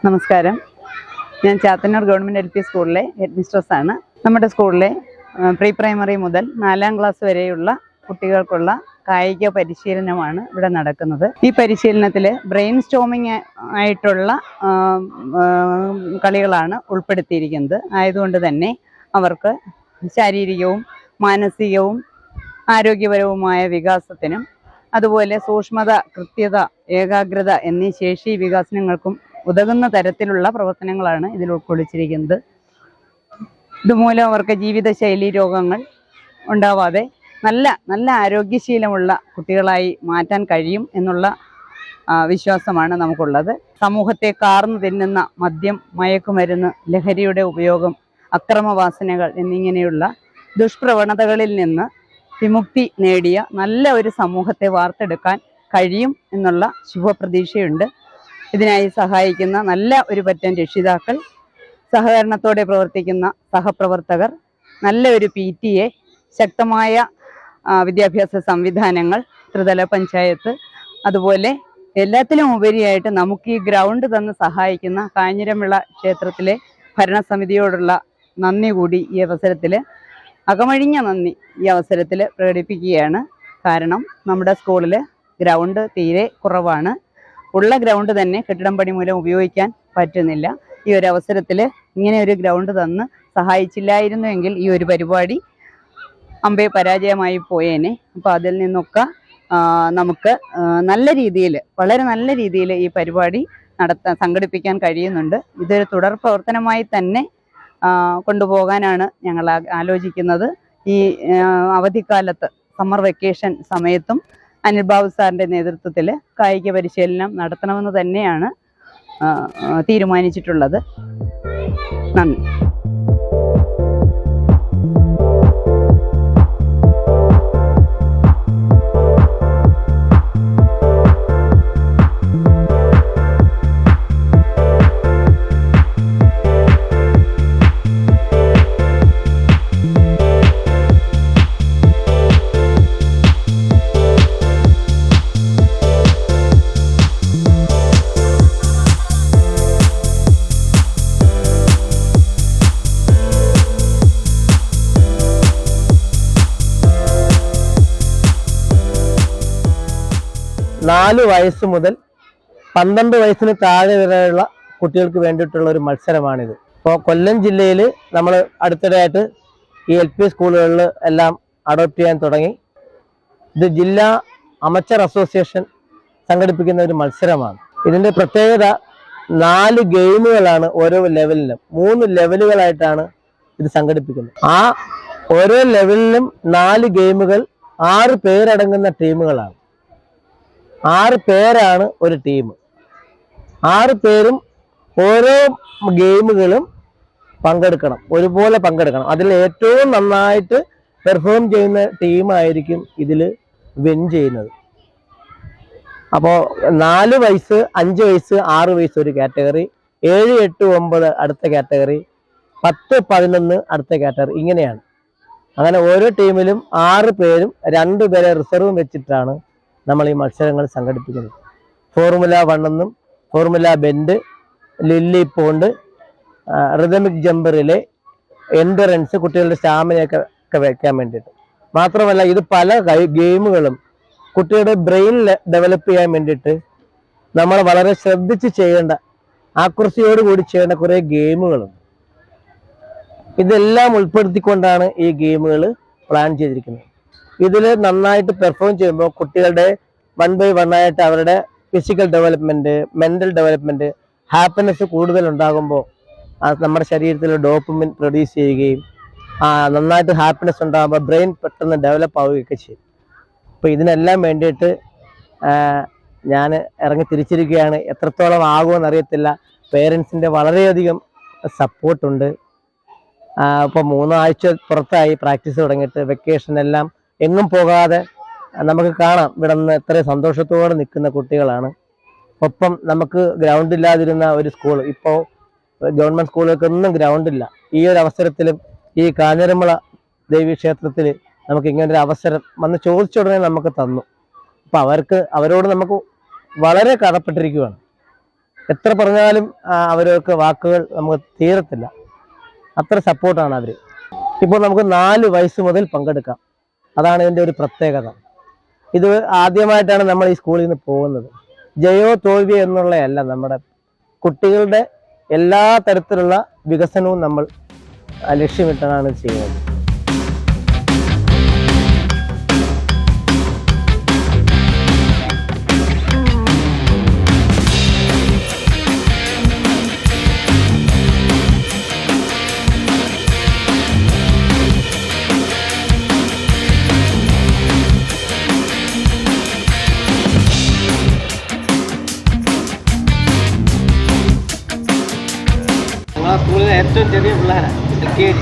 നമസ്കാരം. ഞാൻ Chathannoor government LP സ്കൂളിലെ ഹെഡ് മിസ്ട്രസ്സാണ്. നമ്മുടെ സ്കൂളിലെ പ്രീ പ്രൈമറി മുതൽ 4ാം ക്ലാസ് വരെയുള്ള കുട്ടികൾക്കുള്ള കായിക പരിശീലനമാണ് ഇവിടെ നടക്കുന്നത്. ഈ പരിശീലനത്തിൽ ബ്രെയിൻ സ്റ്റോമിങ് ആയിട്ടുള്ള കളികളാണ് ഉൾപ്പെടുത്തിയിരിക്കുന്നത്. ആയതുകൊണ്ട് തന്നെ അവർക്ക് ശാരീരികവും മാനസികവും ആരോഗ്യപരവുമായ വികാസത്തിനും അതുപോലെ സൂക്ഷ്മത, കൃത്യത, ഏകാഗ്രത എന്നീ ശേഷി വികാസനങ്ങൾക്കും ഉതകുന്ന തരത്തിലുള്ള പ്രവർത്തനങ്ങളാണ് ഇതിൽ ഉൾക്കൊള്ളിച്ചിരിക്കുന്നത്. ഇതുമൂലം അവർക്ക് ജീവിതശൈലി രോഗങ്ങൾ ഉണ്ടാവാതെ നല്ല ആരോഗ്യശീലമുള്ള കുട്ടികളായി മാറ്റാൻ കഴിയും എന്നുള്ള വിശ്വാസമാണ് നമുക്കുള്ളത്. സമൂഹത്തെ കാർന്നു തിന്നുന്ന മദ്യം, മയക്കുമരുന്ന്, ലഹരിയുടെ ഉപയോഗം, അക്രമവാസനകൾ എന്നിങ്ങനെയുള്ള ദുഷ്പ്രവണതകളിൽ നിന്ന് വിമുക്തി നേടിയ നല്ല ഒരു സമൂഹത്തെ വാർത്തെടുക്കാൻ കഴിയും എന്നുള്ള ശുഭപ്രതീക്ഷയുണ്ട്. ഇതിനായി സഹായിക്കുന്ന നല്ല ഒരു പറ്റം രക്ഷിതാക്കൾ, സഹകരണത്തോടെ പ്രവർത്തിക്കുന്ന സഹപ്രവർത്തകർ, നല്ല ഒരു PTA, ശക്തമായ വിദ്യാഭ്യാസ സംവിധാനങ്ങൾ, ത്രിതല പഞ്ചായത്ത്, അതുപോലെ എല്ലാത്തിലും ഉപരിയായിട്ട് നമുക്ക് ഈ ഗ്രൗണ്ട് തന്ന് സഹായിക്കുന്ന കാഞ്ഞിരമിള ക്ഷേത്രത്തിലെ ഭരണസമിതിയോടുള്ള നന്ദി കൂടി ഈ അവസരത്തിൽ, അകമഴിഞ്ഞ നന്ദി ഈ അവസരത്തിൽ പ്രകടിപ്പിക്കുകയാണ്. കാരണം നമ്മുടെ സ്കൂളിൽ ഗ്രൗണ്ട് തീരെ കുറവാണ്. ഉള്ള ഗ്രൗണ്ട് തന്നെ കെട്ടിടം പണി മൂലം ഉപയോഗിക്കാൻ പറ്റുന്നില്ല. ഈ ഒരു അവസരത്തിൽ ഇങ്ങനെ ഒരു ഗ്രൗണ്ട് തന്ന് സഹായിച്ചില്ലായിരുന്നുവെങ്കിൽ ഈ ഒരു പരിപാടി അമ്പേ പരാജയമായി പോയേനെ. അപ്പോൾ അതിൽ നിന്നൊക്കെ നമുക്ക് വളരെ നല്ല രീതിയിൽ ഈ പരിപാടി സംഘടിപ്പിക്കാൻ കഴിയുന്നുണ്ട്. ഇതൊരു തുടർ പ്രവർത്തനമായി തന്നെ കൊണ്ടുപോകാനാണ് ഞങ്ങൾ ആലോചിക്കുന്നത്. ഈ അവധിക്കാലത്ത് സമ്മർ വെക്കേഷൻ സമയത്തും അനിൽ ബാബു സാറിൻ്റെ നേതൃത്വത്തിൽ കായിക പരിശീലനം നടത്തണമെന്ന് തന്നെയാണ് തീരുമാനിച്ചിട്ടുള്ളത്. നന്ദി. നാല് വയസ്സ് മുതൽ 12 വയസ്സിന് താഴെ വരെയുള്ള കുട്ടികൾക്ക് വേണ്ടിയിട്ടുള്ള ഒരു മത്സരമാണിത്. ഇപ്പോൾ കൊല്ലം ജില്ലയിൽ നമ്മൾ അടുത്തിടെയായിട്ട് ഈ LP സ്കൂളുകളിൽ എല്ലാം അഡോപ്റ്റ് ചെയ്യാൻ തുടങ്ങി. ഇത് ജില്ലാ അമച്ചർ അസോസിയേഷൻ സംഘടിപ്പിക്കുന്ന ഒരു മത്സരമാണ്. ഇതിൻ്റെ പ്രത്യേകത 4 ഗെയിമുകളാണ് ഓരോ ലെവലിലും. 3 ലെവലുകളായിട്ടാണ് ഇത് സംഘടിപ്പിക്കുന്നത്. ആ ഓരോ ലെവലിലും 4 ഗെയിമുകൾ, 6 പേരടങ്ങുന്ന ടീമുകളാണ്. 6 പേരാണ് ഒരു ടീം. 6 പേരും ഓരോ ഗെയിമുകളും പങ്കെടുക്കണം, ഒരുപോലെ പങ്കെടുക്കണം. അതിൽ ഏറ്റവും നന്നായിട്ട് പെർഫോം ചെയ്യുന്ന ടീമായിരിക്കും ഇതിൽ വിൻ ചെയ്യുന്നത്. അപ്പോൾ 4 വയസ്സ്, 5 വയസ്സ്, 6 വയസ്സ് ഒരു കാറ്റഗറി, 7, 8, 9 അടുത്ത കാറ്റഗറി, 10, 11 അടുത്ത കാറ്റഗറി, ഇങ്ങനെയാണ്. അങ്ങനെ ഓരോ ടീമിലും 6 പേരും 2 പേരെ റിസർവും വെച്ചിട്ടാണ് നമ്മൾ ഈ മത്സരങ്ങൾ സംഘടിപ്പിക്കുന്നത്. ഫോർമുല 1 എന്നും formula bend, lily pond, rhythmic ജമ്പറിലെ എൻഡറൻസ്, കുട്ടികളുടെ സ്റ്റാമിനയൊക്കെ വയ്ക്കാൻ വേണ്ടിയിട്ട്. മാത്രമല്ല ഇത് പല ഗെയിമുകളും കുട്ടിയുടെ ബ്രെയിൻ ഡെവലപ്പ് ചെയ്യാൻ വേണ്ടിയിട്ട് നമ്മൾ വളരെ ശ്രദ്ധിച്ച് ചെയ്യേണ്ട, ആക്യുറസിയോടുകൂടി ചെയ്യേണ്ട കുറേ ഗെയിമുകളുണ്ട്. ഇതെല്ലാം ഉൾപ്പെടുത്തിക്കൊണ്ടാണ് ഈ ഗെയിമുകൾ പ്ലാൻ ചെയ്തിരിക്കുന്നത്. ഇതിൽ നന്നായിട്ട് പെർഫോം ചെയ്യുമ്പോൾ കുട്ടികളുടെ 1 by 1 ആയിട്ട് അവരുടെ physical development, mental development, happiness കൂടുതൽ ഉണ്ടാകുമ്പോൾ നമ്മുടെ ശരീരത്തിൽ ഡോപ്പമിൻ പ്രൊഡ്യൂസ് ചെയ്യുകയും നന്നായിട്ട് ഹാപ്പിനെസ് ഉണ്ടാകുമ്പോൾ ബ്രെയിൻ പെട്ടെന്ന് ഡെവലപ്പ് ആവുകയൊക്കെ ചെയ്യും. അപ്പോൾ ഇതിനെല്ലാം വേണ്ടിയിട്ട് ഞാൻ ഇറങ്ങി തിരിച്ചിരിക്കുകയാണ്. എത്രത്തോളം ആകുമെന്ന് അറിയത്തില്ല. പേരൻസിൻ്റെ വളരെയധികം സപ്പോർട്ടുണ്ട്. ഇപ്പോൾ 3 ആഴ്ച പുറത്തായി പ്രാക്ടീസ് തുടങ്ങിയിട്ട്. വെക്കേഷനെല്ലാം എങ്ങും പോകാതെ നമുക്ക് കാണാം ഇവിടെ നിന്ന് എത്ര സന്തോഷത്തോടെ നിൽക്കുന്ന കുട്ടികളാണ്. ഒപ്പം നമുക്ക് ഗ്രൗണ്ട് ഇല്ലാതിരുന്ന ഒരു സ്കൂൾ, ഇപ്പോൾ ഗവൺമെൻറ് സ്കൂളുകൾക്കൊന്നും ഗ്രൗണ്ടില്ല. ഈ ഒരു അവസരത്തിലും ഈ കാഞ്ഞിരമിള ദേവീക്ഷേത്രത്തിൽ നമുക്ക് ഇങ്ങനൊരു അവസരം വന്ന് ചോദിച്ച ഉടനെ നമുക്ക് തന്നു. അപ്പോൾ അവരോട് നമുക്ക് വളരെ കടപ്പെട്ടിരിക്കുകയാണ്. എത്ര പറഞ്ഞാലും അവർക്ക് വാക്കുകൾ നമുക്ക് തീരത്തില്ല. അത്ര സപ്പോർട്ടാണ് അവർ. ഇപ്പോൾ നമുക്ക് 4 വയസ്സ് മുതൽ പങ്കെടുക്കാം. അതാണ് ഇതിൻ്റെ ഒരു പ്രത്യേകത. ഇത് ആദ്യമായിട്ടാണ് നമ്മൾ ഈ സ്കൂളിൽ നിന്ന് പോകുന്നത്. ജയോ തോൽവിയോ എന്നുള്ളതല്ല, നമ്മുടെ കുട്ടികളുടെ എല്ലാ തരത്തിലുള്ള വികസനവും നമ്മൾ ലക്ഷ്യമിട്ടാണ് ചെയ്യുന്നത്. സ്കൂളിലെ ഏറ്റവും ചെറിയ പിള്ളേരാണ് LKG.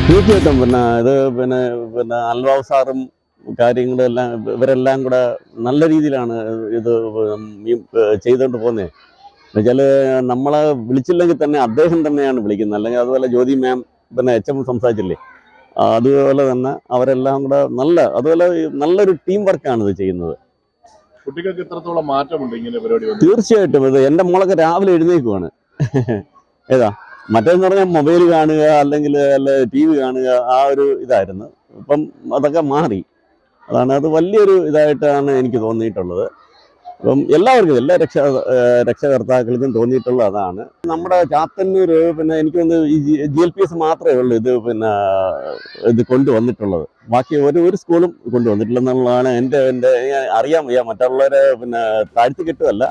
തീർച്ചയായിട്ടും ഇത് അൽവാവ് സാറും കാര്യങ്ങളും എല്ലാം ഇവരെല്ലാം കൂടെ നല്ല രീതിയിലാണ് ഇത് ചെയ്തുകൊണ്ട് പോകുന്നത്. എന്നുവെച്ചാൽ നമ്മളെ വിളിച്ചില്ലെങ്കിൽ തന്നെ അദ്ദേഹം തന്നെയാണ് വിളിക്കുന്നത്. അല്ലെങ്കിൽ അതുപോലെ ജ്യോതി മാം HM സംസാരിച്ചില്ലേ, അതുപോലെ തന്നെ അവരെല്ലാം കൂടെ അതുപോലെ നല്ലൊരു ടീം വർക്കാണ് ഇത് ചെയ്യുന്നത്. കുട്ടികൾക്ക് എത്രത്തോളം മാറ്റമുണ്ട് ഇങ്ങനെ പരിപാടി? തീർച്ചയായിട്ടും ഇത് എൻ്റെ മോളൊക്കെ രാവിലെ എഴുന്നേക്കുവാണ്. ഏതാ മറ്റേന്ന് പറഞ്ഞാൽ മൊബൈൽ കാണുക അല്ലെങ്കിൽ TV കാണുക, ആ ഒരു ഇതായിരുന്നു. ഇപ്പം അതൊക്കെ മാറി. അത് വലിയൊരു ഇതായിട്ടാണ് എനിക്ക് തോന്നിയിട്ടുള്ളത്. അപ്പം എല്ലാവർക്കും എല്ലാ രക്ഷകർത്താക്കൾക്കും തോന്നിയിട്ടുള്ളത് അതാണ്. നമ്മുടെ ചാത്തന്നൂർ എനിക്ക് തോന്നുന്നു ഈ GLPS മാത്രമേ ഉള്ളൂ ഇത് കൊണ്ടുവന്നിട്ടുള്ളത്. ബാക്കി ഒരു സ്കൂളും കൊണ്ടുവന്നിട്ടില്ല എന്നുള്ളതാണ് എൻ്റെ അറിയാൻ വയ്യ. മറ്റുള്ളവരെ താഴ്ത്തി കെട്ടുമല്ല,